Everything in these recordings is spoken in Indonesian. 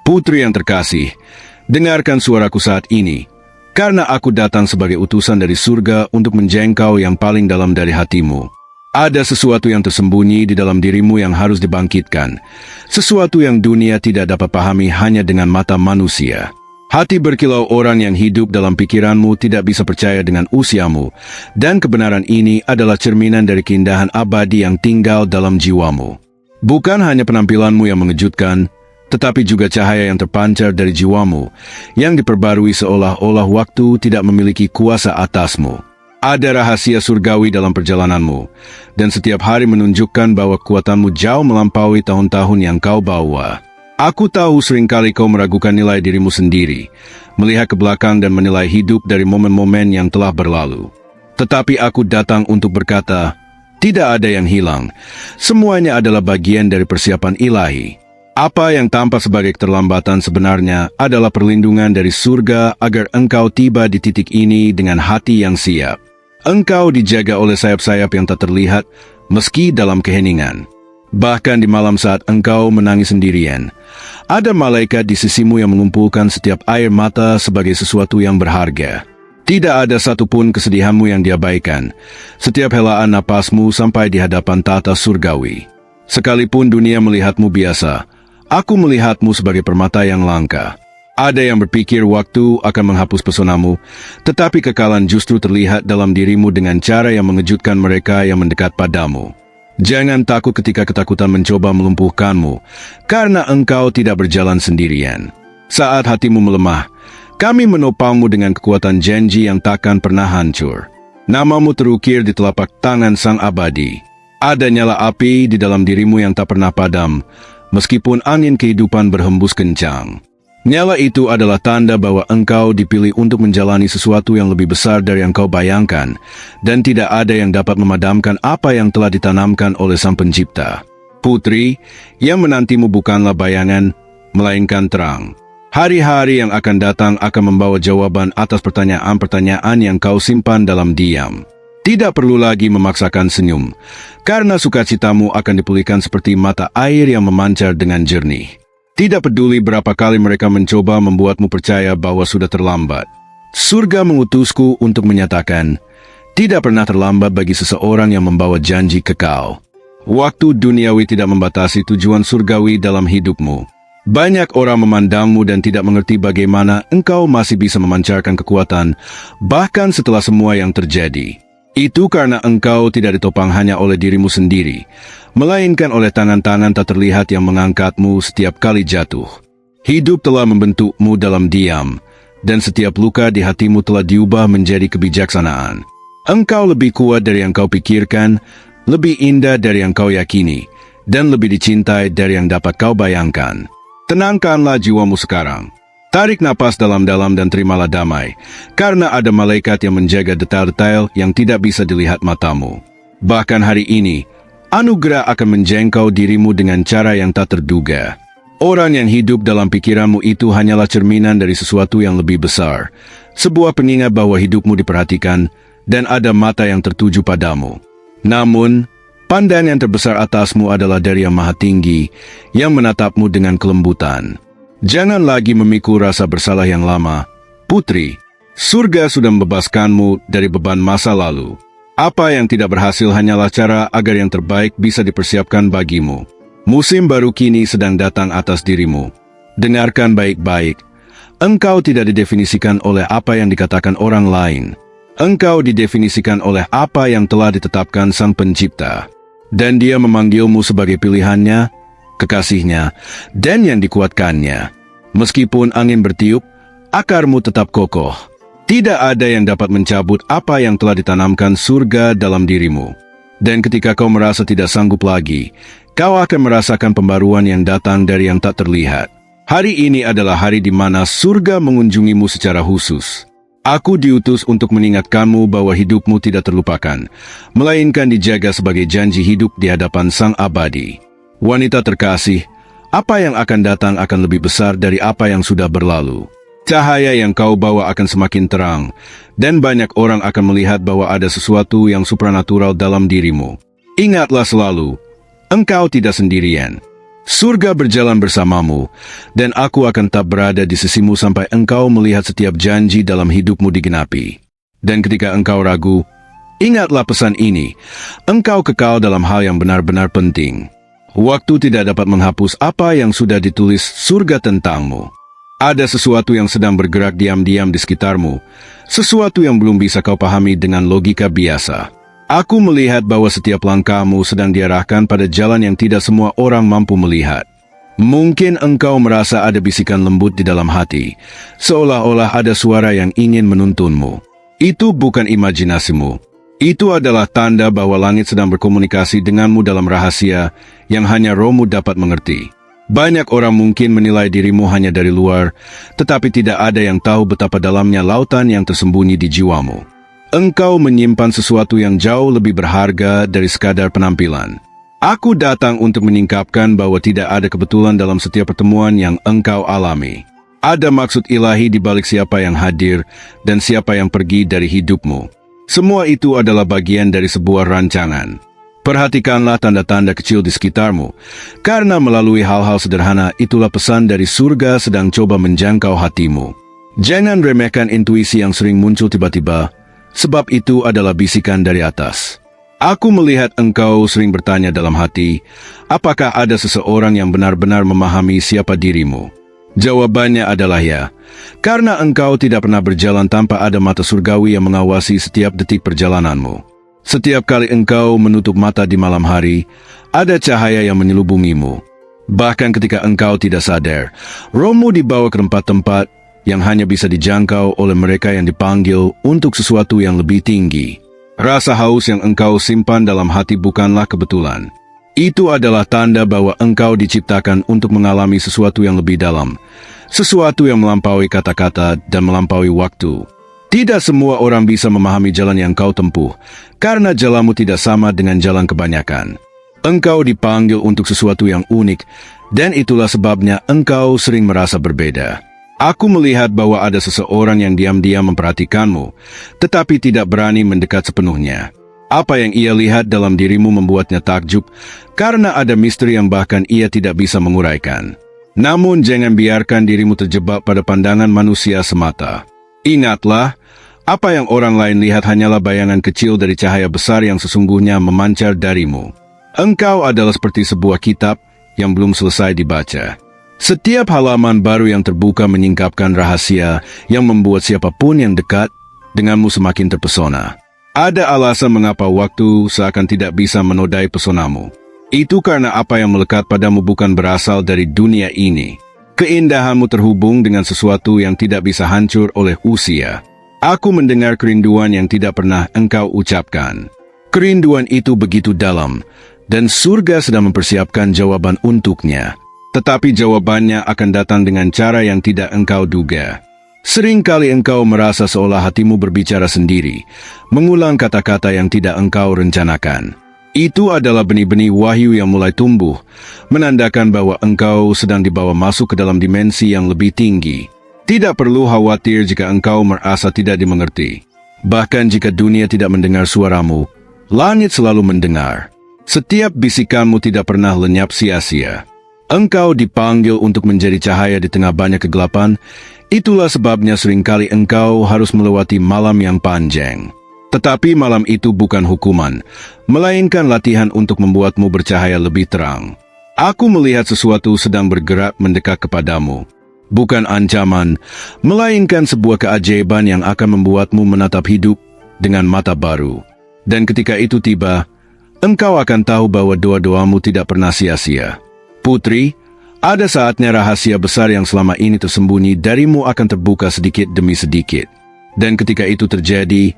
Putri yang terkasih, dengarkan suaraku saat ini, karena aku datang sebagai utusan dari surga untuk menjangkau yang paling dalam dari hatimu. Ada sesuatu yang tersembunyi di dalam dirimu yang harus dibangkitkan, sesuatu yang dunia tidak dapat pahami hanya dengan mata manusia. Hati berkilau orang yang hidup dalam pikiranmu tidak bisa percaya dengan usiamu, dan kebenaran ini adalah cerminan dari keindahan abadi yang tinggal dalam jiwamu. Bukan hanya penampilanmu yang mengejutkan, tetapi juga cahaya yang terpancar dari jiwamu, yang diperbarui seolah-olah waktu tidak memiliki kuasa atasmu. Ada rahasia surgawi dalam perjalananmu, dan setiap hari menunjukkan bahwa kekuatanmu jauh melampaui tahun-tahun yang kau bawa. Aku tahu seringkali kau meragukan nilai dirimu sendiri, melihat ke belakang dan menilai hidup dari momen-momen yang telah berlalu. Tetapi aku datang untuk berkata, tidak ada yang hilang, semuanya adalah bagian dari persiapan ilahi. Apa yang tampak sebagai keterlambatan sebenarnya adalah perlindungan dari surga agar engkau tiba di titik ini dengan hati yang siap. Engkau dijaga oleh sayap-sayap yang tak terlihat, meski dalam keheningan. Bahkan di malam saat engkau menangis sendirian, ada malaikat di sisimu yang mengumpulkan setiap air mata sebagai sesuatu yang berharga. Tidak ada satupun kesedihanmu yang diabaikan, setiap helaan napasmu sampai di hadapan tata surgawi. Sekalipun dunia melihatmu biasa, aku melihatmu sebagai permata yang langka. Ada yang berpikir waktu akan menghapus pesonamu, tetapi kekalan justru terlihat dalam dirimu dengan cara yang mengejutkan mereka yang mendekat padamu. Jangan takut ketika ketakutan mencoba melumpuhkanmu, karena engkau tidak berjalan sendirian. Saat hatimu melemah, kami menopangmu dengan kekuatan janji yang takkan pernah hancur. Namamu terukir di telapak tangan Sang Abadi. Ada nyala api di dalam dirimu yang tak pernah padam, meskipun angin kehidupan berhembus kencang. Nyala itu adalah tanda bahwa engkau dipilih untuk menjalani sesuatu yang lebih besar dari yang kau bayangkan, dan tidak ada yang dapat memadamkan apa yang telah ditanamkan oleh Sang Pencipta. Putri, yang menantimu bukanlah bayangan, melainkan terang. Hari-hari yang akan datang akan membawa jawaban atas pertanyaan-pertanyaan yang kau simpan dalam diam. Tidak perlu lagi memaksakan senyum, karena sukacitamu akan dipulihkan seperti mata air yang memancar dengan jernih. Tidak peduli berapa kali mereka mencoba membuatmu percaya bahwa sudah terlambat. Surga mengutusku untuk menyatakan, tidak pernah terlambat bagi seseorang yang membawa janji kekal. Waktu duniawi tidak membatasi tujuan surgawi dalam hidupmu. Banyak orang memandangmu dan tidak mengerti bagaimana engkau masih bisa memancarkan kekuatan, bahkan setelah semua yang terjadi. Itu karena engkau tidak ditopang hanya oleh dirimu sendiri, melainkan oleh tangan-tangan tak terlihat yang mengangkatmu setiap kali jatuh. Hidup telah membentukmu dalam diam, dan setiap luka di hatimu telah diubah menjadi kebijaksanaan. Engkau lebih kuat dari yang kau pikirkan, lebih indah dari yang kau yakini, dan lebih dicintai dari yang dapat kau bayangkan. Tenangkanlah jiwamu sekarang. Tarik napas dalam-dalam dan terimalah damai, karena ada malaikat yang menjaga detail-detail yang tidak bisa dilihat matamu. Bahkan hari ini, anugerah akan menjangkau dirimu dengan cara yang tak terduga. Orang yang hidup dalam pikiranmu itu hanyalah cerminan dari sesuatu yang lebih besar, sebuah pengingat bahwa hidupmu diperhatikan dan ada mata yang tertuju padamu. Namun, pandangan yang terbesar atasmu adalah dari Yang Maha Tinggi, yang menatapmu dengan kelembutan. Jangan lagi memikul rasa bersalah yang lama. Putri, surga sudah membebaskanmu dari beban masa lalu. Apa yang tidak berhasil hanyalah cara agar yang terbaik bisa dipersiapkan bagimu. Musim baru kini sedang datang atas dirimu. Dengarkan baik-baik. Engkau tidak didefinisikan oleh apa yang dikatakan orang lain. Engkau didefinisikan oleh apa yang telah ditetapkan Sang Pencipta. Dan Dia memanggilmu sebagai pilihannya, kekasihnya, dan yang dikuatkannya. Meskipun angin bertiup, akarmu tetap kokoh. Tidak ada yang dapat mencabut apa yang telah ditanamkan surga dalam dirimu. Dan ketika kau merasa tidak sanggup lagi, kau akan merasakan pembaruan yang datang dari yang tak terlihat. Hari ini adalah hari di mana surga mengunjungimu secara khusus. Aku diutus untuk mengingatkanmu bahwa hidupmu tidak terlupakan, melainkan dijaga sebagai janji hidup di hadapan Sang Abadi. Wanita terkasih, apa yang akan datang akan lebih besar dari apa yang sudah berlalu. Cahaya yang kau bawa akan semakin terang, dan banyak orang akan melihat bahwa ada sesuatu yang supranatural dalam dirimu. Ingatlah selalu, engkau tidak sendirian. Surga berjalan bersamamu, dan aku akan tetap berada di sisimu sampai engkau melihat setiap janji dalam hidupmu digenapi. Dan ketika engkau ragu, ingatlah pesan ini, engkau kekal dalam hal yang benar-benar penting. Waktu tidak dapat menghapus apa yang sudah ditulis surga tentangmu. Ada sesuatu yang sedang bergerak diam-diam di sekitarmu, sesuatu yang belum bisa kau pahami dengan logika biasa. Aku melihat bahwa setiap langkahmu sedang diarahkan pada jalan yang tidak semua orang mampu melihat. Mungkin engkau merasa ada bisikan lembut di dalam hati, seolah-olah ada suara yang ingin menuntunmu. Itu bukan imajinasimu. Itu adalah tanda bahwa langit sedang berkomunikasi denganmu dalam rahasia yang hanya rohmu dapat mengerti. Banyak orang mungkin menilai dirimu hanya dari luar, tetapi tidak ada yang tahu betapa dalamnya lautan yang tersembunyi di jiwamu. Engkau menyimpan sesuatu yang jauh lebih berharga dari sekadar penampilan. Aku datang untuk menyingkapkan bahwa tidak ada kebetulan dalam setiap pertemuan yang engkau alami. Ada maksud ilahi di balik siapa yang hadir dan siapa yang pergi dari hidupmu. Semua itu adalah bagian dari sebuah rancangan. Perhatikanlah tanda-tanda kecil di sekitarmu, karena melalui hal-hal sederhana itulah pesan dari surga sedang coba menjangkau hatimu. Jangan remehkan intuisi yang sering muncul tiba-tiba, sebab itu adalah bisikan dari atas. Aku melihat engkau sering bertanya dalam hati, apakah ada seseorang yang benar-benar memahami siapa dirimu? Jawabannya adalah ya, karena engkau tidak pernah berjalan tanpa ada mata surgawi yang mengawasi setiap detik perjalananmu. Setiap kali engkau menutup mata di malam hari, ada cahaya yang menyelubungimu. Bahkan ketika engkau tidak sadar, rohmu dibawa ke tempat-tempat yang hanya bisa dijangkau oleh mereka yang dipanggil untuk sesuatu yang lebih tinggi. Rasa haus yang engkau simpan dalam hati bukanlah kebetulan. Itu adalah tanda bahwa engkau diciptakan untuk mengalami sesuatu yang lebih dalam, sesuatu yang melampaui kata-kata dan melampaui waktu. Tidak semua orang bisa memahami jalan yang kau tempuh, karena jalanmu tidak sama dengan jalan kebanyakan. Engkau dipanggil untuk sesuatu yang unik, dan itulah sebabnya engkau sering merasa berbeda. Aku melihat bahwa ada seseorang yang diam-diam memperhatikanmu, tetapi tidak berani mendekat sepenuhnya. Apa yang ia lihat dalam dirimu membuatnya takjub, karena ada misteri yang bahkan ia tidak bisa menguraikan. Namun jangan biarkan dirimu terjebak pada pandangan manusia semata. Ingatlah, apa yang orang lain lihat hanyalah bayangan kecil dari cahaya besar yang sesungguhnya memancar darimu. Engkau adalah seperti sebuah kitab yang belum selesai dibaca. Setiap halaman baru yang terbuka menyingkapkan rahasia yang membuat siapapun yang dekat denganmu semakin terpesona. Ada alasan mengapa waktu seakan tidak bisa menodai pesonamu. Itu karena apa yang melekat padamu bukan berasal dari dunia ini. Keindahanmu terhubung dengan sesuatu yang tidak bisa hancur oleh usia. Aku mendengar kerinduan yang tidak pernah engkau ucapkan. Kerinduan itu begitu dalam, dan surga sedang mempersiapkan jawaban untuknya. Tetapi jawabannya akan datang dengan cara yang tidak engkau duga. Seringkali engkau merasa seolah hatimu berbicara sendiri, mengulang kata-kata yang tidak engkau rencanakan. Itu adalah benih-benih wahyu yang mulai tumbuh, menandakan bahwa engkau sedang dibawa masuk ke dalam dimensi yang lebih tinggi. Tidak perlu khawatir jika engkau merasa tidak dimengerti. Bahkan jika dunia tidak mendengar suaramu, langit selalu mendengar. Setiap bisikanmu tidak pernah lenyap sia-sia. Engkau dipanggil untuk menjadi cahaya di tengah banyak kegelapan, itulah sebabnya seringkali engkau harus melewati malam yang panjang. Tetapi malam itu bukan hukuman, melainkan latihan untuk membuatmu bercahaya lebih terang. Aku melihat sesuatu sedang bergerak mendekat kepadamu. Bukan ancaman, melainkan sebuah keajaiban yang akan membuatmu menatap hidup dengan mata baru. Dan ketika itu tiba, engkau akan tahu bahwa doa-doamu tidak pernah sia-sia. Putri, ada saatnya rahasia besar yang selama ini tersembunyi darimu akan terbuka sedikit demi sedikit. Dan ketika itu terjadi,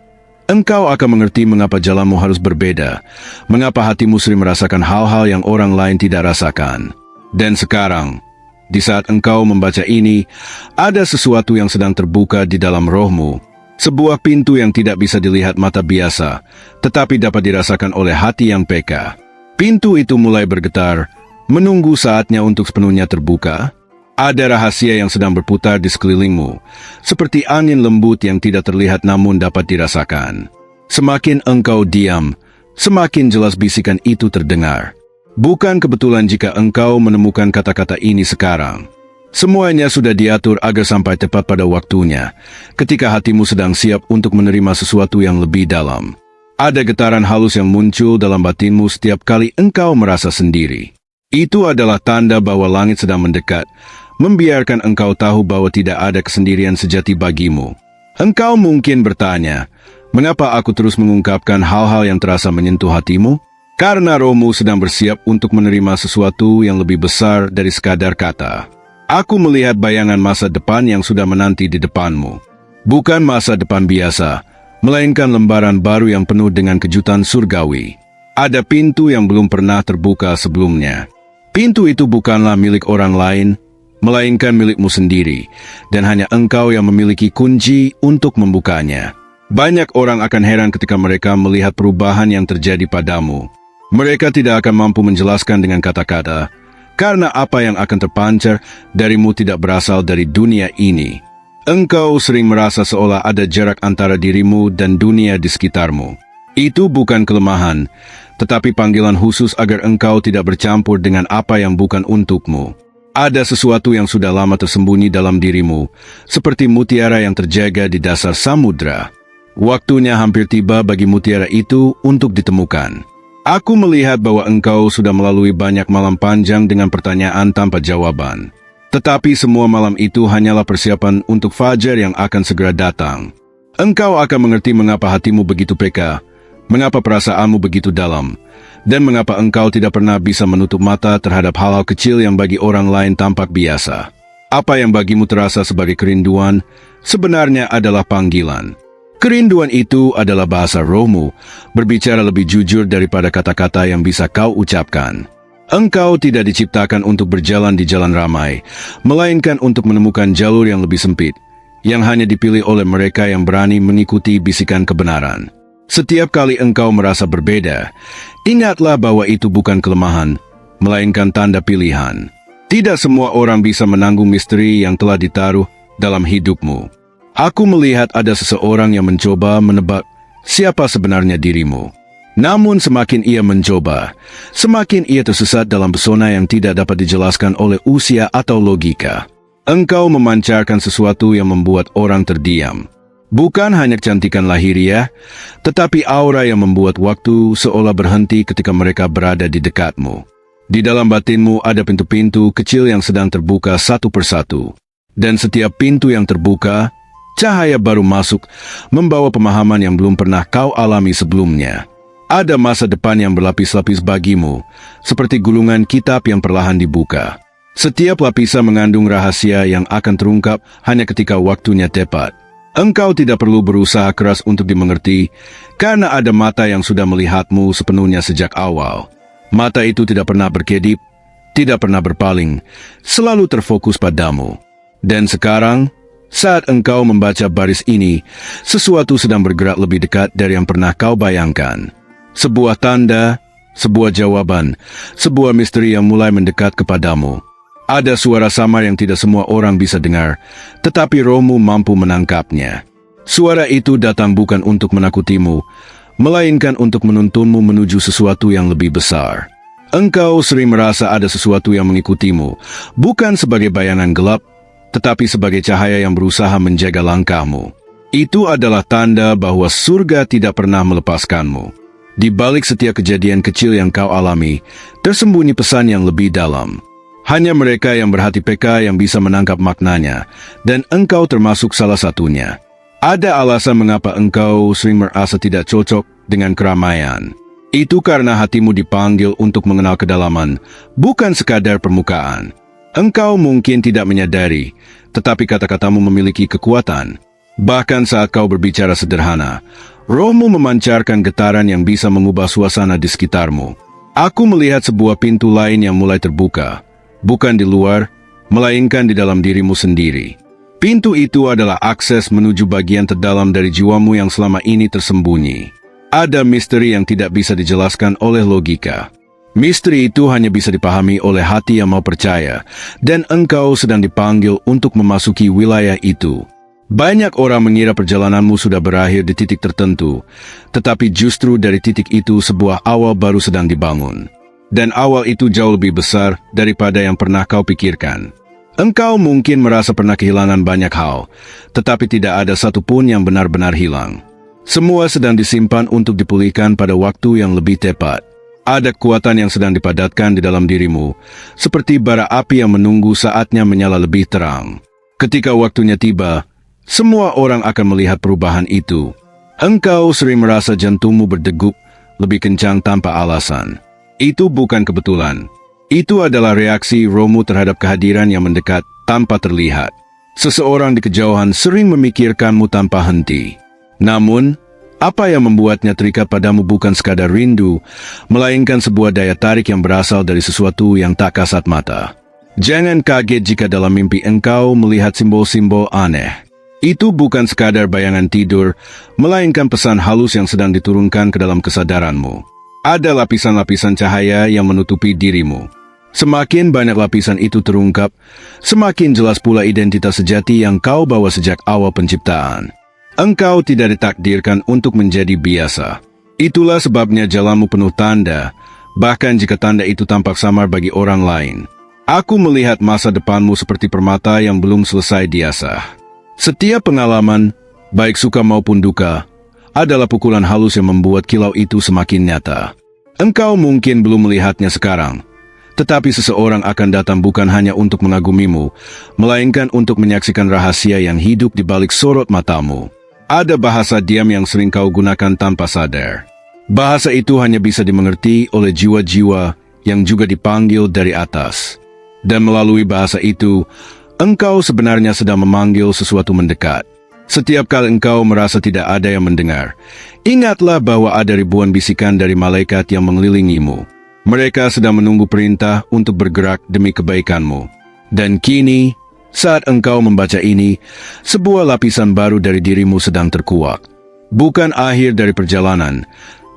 engkau akan mengerti mengapa jalanmu harus berbeda, mengapa hatimu sering merasakan hal-hal yang orang lain tidak rasakan. Dan sekarang, di saat engkau membaca ini, ada sesuatu yang sedang terbuka di dalam rohmu. Sebuah pintu yang tidak bisa dilihat mata biasa, tetapi dapat dirasakan oleh hati yang peka. Pintu itu mulai bergetar, menunggu saatnya untuk sepenuhnya terbuka. Ada rahasia yang sedang berputar di sekelilingmu, seperti angin lembut yang tidak terlihat namun dapat dirasakan. Semakin engkau diam, semakin jelas bisikan itu terdengar. Bukan kebetulan jika engkau menemukan kata-kata ini sekarang. Semuanya sudah diatur agar sampai tepat pada waktunya, ketika hatimu sedang siap untuk menerima sesuatu yang lebih dalam. Ada getaran halus yang muncul dalam batinmu setiap kali engkau merasa sendiri. Itu adalah tanda bahwa langit sedang mendekat, membiarkan engkau tahu bahwa tidak ada kesendirian sejati bagimu. Engkau mungkin bertanya, mengapa aku terus mengungkapkan hal-hal yang terasa menyentuh hatimu? Karena rohmu sedang bersiap untuk menerima sesuatu yang lebih besar dari sekadar kata. Aku melihat bayangan masa depan yang sudah menanti di depanmu. Bukan masa depan biasa, melainkan lembaran baru yang penuh dengan kejutan surgawi. Ada pintu yang belum pernah terbuka sebelumnya. Pintu itu bukanlah milik orang lain, melainkan milikmu sendiri, dan hanya engkau yang memiliki kunci untuk membukanya. Banyak orang akan heran ketika mereka melihat perubahan yang terjadi padamu. Mereka tidak akan mampu menjelaskan dengan kata-kata, karena apa yang akan terpancar darimu tidak berasal dari dunia ini. Engkau sering merasa seolah ada jarak antara dirimu dan dunia di sekitarmu. Itu bukan kelemahan, tetapi panggilan khusus agar engkau tidak bercampur dengan apa yang bukan untukmu. Ada sesuatu yang sudah lama tersembunyi dalam dirimu, seperti mutiara yang terjaga di dasar samudra. Waktunya hampir tiba bagi mutiara itu untuk ditemukan. Aku melihat bahwa engkau sudah melalui banyak malam panjang dengan pertanyaan tanpa jawaban. Tetapi semua malam itu hanyalah persiapan untuk fajar yang akan segera datang. Engkau akan mengerti mengapa hatimu begitu peka, mengapa perasaanmu begitu dalam, dan mengapa engkau tidak pernah bisa menutup mata terhadap hal-hal kecil yang bagi orang lain tampak biasa. Apa yang bagimu terasa sebagai kerinduan, sebenarnya adalah panggilan. Kerinduan itu adalah bahasa rohmu, berbicara lebih jujur daripada kata-kata yang bisa kau ucapkan. Engkau tidak diciptakan untuk berjalan di jalan ramai, melainkan untuk menemukan jalur yang lebih sempit, yang hanya dipilih oleh mereka yang berani mengikuti bisikan kebenaran. Setiap kali engkau merasa berbeda, ingatlah bahwa itu bukan kelemahan, melainkan tanda pilihan. Tidak semua orang bisa menanggung misteri yang telah ditaruh dalam hidupmu. Aku melihat ada seseorang yang mencoba menebak siapa sebenarnya dirimu. Namun semakin ia mencoba, semakin ia tersesat dalam pesona yang tidak dapat dijelaskan oleh usia atau logika. Engkau memancarkan sesuatu yang membuat orang terdiam. Bukan hanya kecantikan lahiriah, tetapi aura yang membuat waktu seolah berhenti ketika mereka berada di dekatmu. Di dalam batinmu ada pintu-pintu kecil yang sedang terbuka satu persatu. Dan setiap pintu yang terbuka, cahaya baru masuk, membawa pemahaman yang belum pernah kau alami sebelumnya. Ada masa depan yang berlapis-lapis bagimu, seperti gulungan kitab yang perlahan dibuka. Setiap lapisan mengandung rahasia yang akan terungkap hanya ketika waktunya tepat. Engkau tidak perlu berusaha keras untuk dimengerti, karena ada mata yang sudah melihatmu sepenuhnya sejak awal. Mata itu tidak pernah berkedip, tidak pernah berpaling, selalu terfokus padamu. Dan sekarang, saat engkau membaca baris ini, sesuatu sedang bergerak lebih dekat dari yang pernah kau bayangkan. Sebuah tanda, sebuah jawaban, sebuah misteri yang mulai mendekat kepadamu. Ada suara samar yang tidak semua orang bisa dengar, tetapi rohmu mampu menangkapnya. Suara itu datang bukan untuk menakutimu, melainkan untuk menuntunmu menuju sesuatu yang lebih besar. Engkau sering merasa ada sesuatu yang mengikutimu, bukan sebagai bayangan gelap, tetapi sebagai cahaya yang berusaha menjaga langkahmu. Itu adalah tanda bahwa surga tidak pernah melepaskanmu. Di balik setiap kejadian kecil yang kau alami, tersembunyi pesan yang lebih dalam. Hanya mereka yang berhati peka yang bisa menangkap maknanya, dan engkau termasuk salah satunya. Ada alasan mengapa engkau sering merasa tidak cocok dengan keramaian. Itu karena hatimu dipanggil untuk mengenal kedalaman, bukan sekadar permukaan. Engkau mungkin tidak menyadari, tetapi kata-katamu memiliki kekuatan. Bahkan saat kau berbicara sederhana, rohmu memancarkan getaran yang bisa mengubah suasana di sekitarmu. Aku melihat sebuah pintu lain yang mulai terbuka, bukan di luar, melainkan di dalam dirimu sendiri. Pintu itu adalah akses menuju bagian terdalam dari jiwamu yang selama ini tersembunyi. Ada misteri yang tidak bisa dijelaskan oleh logika. Misteri itu hanya bisa dipahami oleh hati yang mau percaya, dan engkau sedang dipanggil untuk memasuki wilayah itu. Banyak orang mengira perjalananmu sudah berakhir di titik tertentu, tetapi justru dari titik itu sebuah awal baru sedang dibangun. Dan awal itu jauh lebih besar daripada yang pernah kau pikirkan. Engkau mungkin merasa pernah kehilangan banyak hal, tetapi tidak ada satupun yang benar-benar hilang. Semua sedang disimpan untuk dipulihkan pada waktu yang lebih tepat. Ada kekuatan yang sedang dipadatkan di dalam dirimu, seperti bara api yang menunggu saatnya menyala lebih terang. Ketika waktunya tiba, semua orang akan melihat perubahan itu. Engkau sering merasa jantungmu berdegup lebih kencang tanpa alasan. Itu bukan kebetulan. Itu adalah reaksi rohmu terhadap kehadiran yang mendekat tanpa terlihat. Seseorang di kejauhan sering memikirkanmu tanpa henti. Namun, apa yang membuatnya terikat padamu bukan sekadar rindu, melainkan sebuah daya tarik yang berasal dari sesuatu yang tak kasat mata. Jangan kaget jika dalam mimpi engkau melihat simbol-simbol aneh. Itu bukan sekadar bayangan tidur, melainkan pesan halus yang sedang diturunkan ke dalam kesadaranmu. Ada lapisan-lapisan cahaya yang menutupi dirimu. Semakin banyak lapisan itu terungkap, semakin jelas pula identitas sejati yang kau bawa sejak awal penciptaan. Engkau tidak ditakdirkan untuk menjadi biasa. Itulah sebabnya jalanmu penuh tanda, bahkan jika tanda itu tampak samar bagi orang lain. Aku melihat masa depanmu seperti permata yang belum selesai diasah. Setiap pengalaman, baik suka maupun duka, adalah pukulan halus yang membuat kilau itu semakin nyata. Engkau mungkin belum melihatnya sekarang, tetapi seseorang akan datang bukan hanya untuk mengagumimu, melainkan untuk menyaksikan rahasia yang hidup di balik sorot matamu. Ada bahasa diam yang sering kau gunakan tanpa sadar. Bahasa itu hanya bisa dimengerti oleh jiwa-jiwa yang juga dipanggil dari atas. Dan melalui bahasa itu, engkau sebenarnya sedang memanggil sesuatu mendekat. Setiap kali engkau merasa tidak ada yang mendengar, ingatlah bahwa ada ribuan bisikan dari malaikat yang mengelilingimu. Mereka sedang menunggu perintah untuk bergerak demi kebaikanmu. Dan kini, saat engkau membaca ini, sebuah lapisan baru dari dirimu sedang terkuak. Bukan akhir dari perjalanan,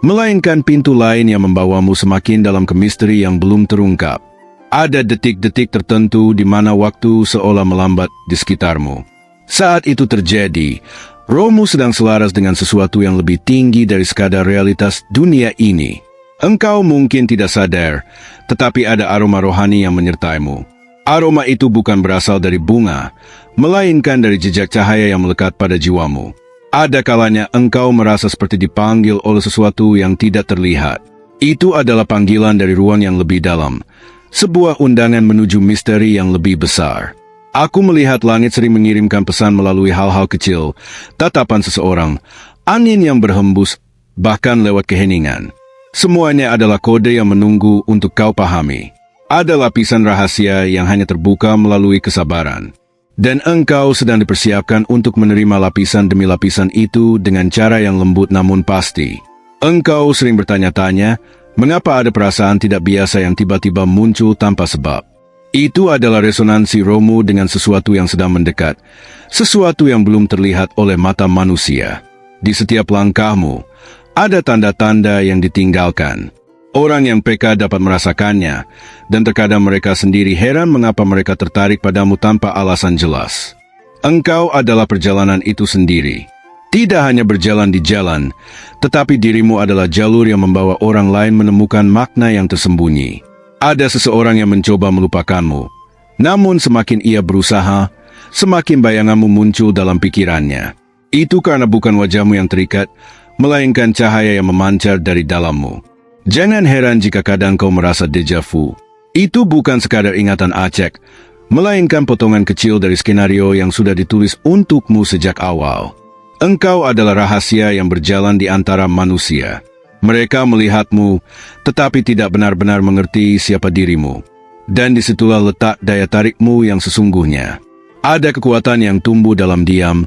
melainkan pintu lain yang membawamu semakin dalam ke misteri yang belum terungkap. Ada detik-detik tertentu di mana waktu seolah melambat di sekitarmu. Saat itu terjadi, rohmu sedang selaras dengan sesuatu yang lebih tinggi dari sekadar realitas dunia ini. Engkau mungkin tidak sadar, tetapi ada aroma rohani yang menyertaimu. Aroma itu bukan berasal dari bunga, melainkan dari jejak cahaya yang melekat pada jiwamu. Ada kalanya engkau merasa seperti dipanggil oleh sesuatu yang tidak terlihat. Itu adalah panggilan dari ruang yang lebih dalam, sebuah undangan menuju misteri yang lebih besar. Aku melihat langit sering mengirimkan pesan melalui hal-hal kecil, tatapan seseorang, angin yang berhembus, bahkan lewat keheningan. Semuanya adalah kode yang menunggu untuk kau pahami. Ada lapisan rahasia yang hanya terbuka melalui kesabaran. Dan engkau sedang dipersiapkan untuk menerima lapisan demi lapisan itu dengan cara yang lembut namun pasti. Engkau sering bertanya-tanya, mengapa ada perasaan tidak biasa yang tiba-tiba muncul tanpa sebab? Itu adalah resonansi rohmu dengan sesuatu yang sedang mendekat, sesuatu yang belum terlihat oleh mata manusia. Di setiap langkahmu, ada tanda-tanda yang ditinggalkan. Orang yang peka dapat merasakannya, dan terkadang mereka sendiri heran mengapa mereka tertarik padamu tanpa alasan jelas. Engkau adalah perjalanan itu sendiri. Tidak hanya berjalan di jalan, tetapi dirimu adalah jalur yang membawa orang lain menemukan makna yang tersembunyi. Ada seseorang yang mencoba melupakanmu, namun semakin ia berusaha, semakin bayanganmu muncul dalam pikirannya. Itu karena bukan wajahmu yang terikat, melainkan cahaya yang memancar dari dalammu. Jangan heran jika kadang kau merasa deja vu. Itu bukan sekadar ingatan acak, melainkan potongan kecil dari skenario yang sudah ditulis untukmu sejak awal. Engkau adalah rahasia yang berjalan di antara manusia. Mereka melihatmu, tetapi tidak benar-benar mengerti siapa dirimu. Dan disitulah letak daya tarikmu yang sesungguhnya. Ada kekuatan yang tumbuh dalam diam,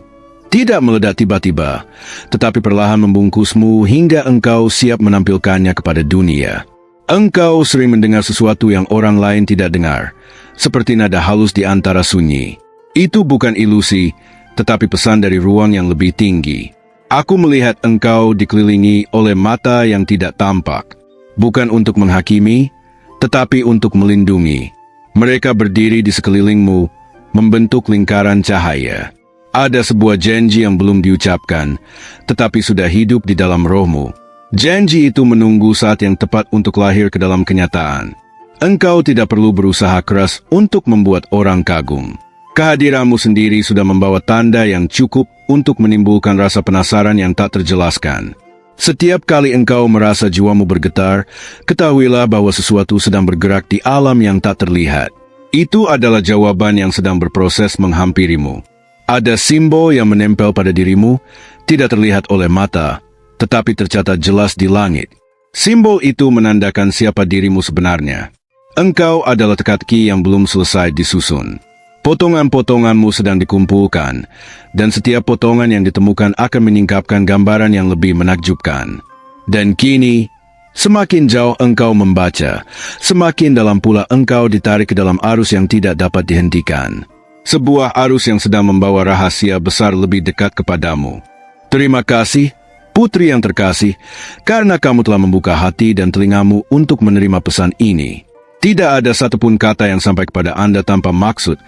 tidak meledak tiba-tiba, tetapi perlahan membungkusmu hingga engkau siap menampilkannya kepada dunia. Engkau sering mendengar sesuatu yang orang lain tidak dengar, seperti nada halus di antara sunyi. Itu bukan ilusi, tetapi pesan dari ruang yang lebih tinggi. Aku melihat engkau dikelilingi oleh mata yang tidak tampak, bukan untuk menghakimi, tetapi untuk melindungi. Mereka berdiri di sekelilingmu, membentuk lingkaran cahaya. Ada sebuah janji yang belum diucapkan, tetapi sudah hidup di dalam rohmu. Janji itu menunggu saat yang tepat untuk lahir ke dalam kenyataan. Engkau tidak perlu berusaha keras untuk membuat orang kagum. Kehadiranmu sendiri sudah membawa tanda yang cukup untuk menimbulkan rasa penasaran yang tak terjelaskan. Setiap kali engkau merasa jiwamu bergetar, ketahuilah bahwa sesuatu sedang bergerak di alam yang tak terlihat. Itu adalah jawaban yang sedang berproses menghampirimu. Ada simbol yang menempel pada dirimu, tidak terlihat oleh mata, tetapi tercatat jelas di langit. Simbol itu menandakan siapa dirimu sebenarnya. Engkau adalah teka-teki yang belum selesai disusun. Potongan-potonganmu sedang dikumpulkan, dan setiap potongan yang ditemukan akan menyingkapkan gambaran yang lebih menakjubkan. Dan kini, semakin jauh engkau membaca, semakin dalam pula engkau ditarik ke dalam arus yang tidak dapat dihentikan. Sebuah arus yang sedang membawa rahasia besar lebih dekat kepadamu. Terima kasih, putri yang terkasih, karena kamu telah membuka hati dan telingamu untuk menerima pesan ini. Tidak ada satupun kata yang sampai kepada Anda tanpa maksud,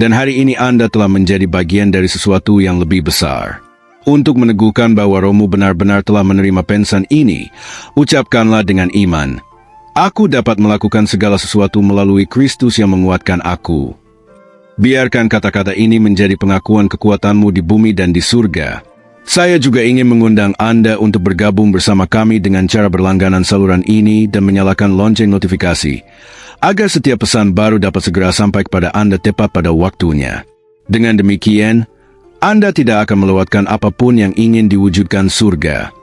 dan hari ini Anda telah menjadi bagian dari sesuatu yang lebih besar. Untuk meneguhkan bahwa rohmu benar-benar telah menerima pesan ini, ucapkanlah dengan iman, "Aku dapat melakukan segala sesuatu melalui Kristus yang menguatkan aku." Biarkan kata-kata ini menjadi pengakuan kekuatanmu di bumi dan di surga. Saya juga ingin mengundang Anda untuk bergabung bersama kami dengan cara berlangganan saluran ini dan menyalakan lonceng notifikasi, agar setiap pesan baru dapat segera sampai kepada Anda tepat pada waktunya. Dengan demikian, Anda tidak akan melewatkan apapun yang ingin diwujudkan surga.